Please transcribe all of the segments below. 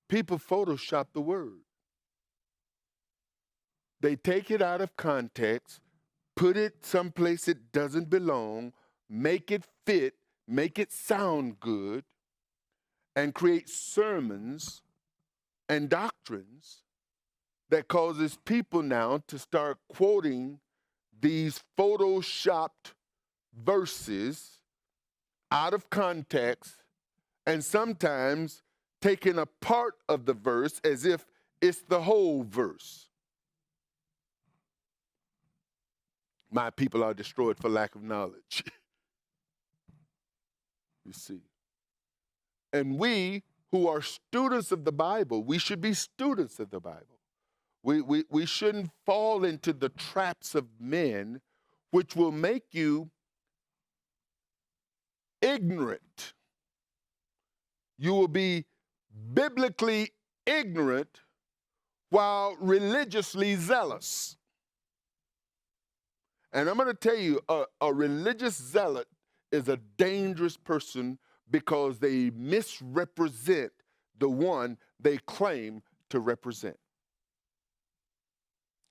People Photoshop the word. They take it out of context, put it someplace it doesn't belong, make it fit, make it sound good, and create sermons and doctrines that causes people now to start quoting these photoshopped verses out of context, and sometimes taking a part of the verse as if it's the whole verse. My people are destroyed for lack of knowledge. You see. And we who are students of the Bible, we should be students of the Bible. We shouldn't fall into the traps of men which will make you ignorant. You will be biblically ignorant while religiously zealous. And I'm going to tell you, a religious zealot is a dangerous person because they misrepresent the one they claim to represent.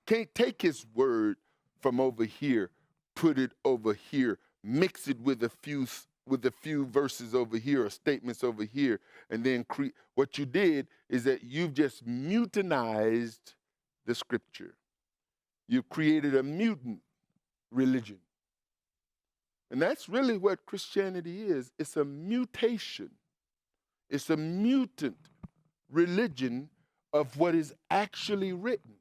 Can't take his word from over here, put it over here, mix it with a few verses over here or statements over here, and then what you did is that you've just mutinized the scripture. You've created a mutant religion. And that's really what Christianity is. It's a mutation. It's a mutant religion of what is actually written.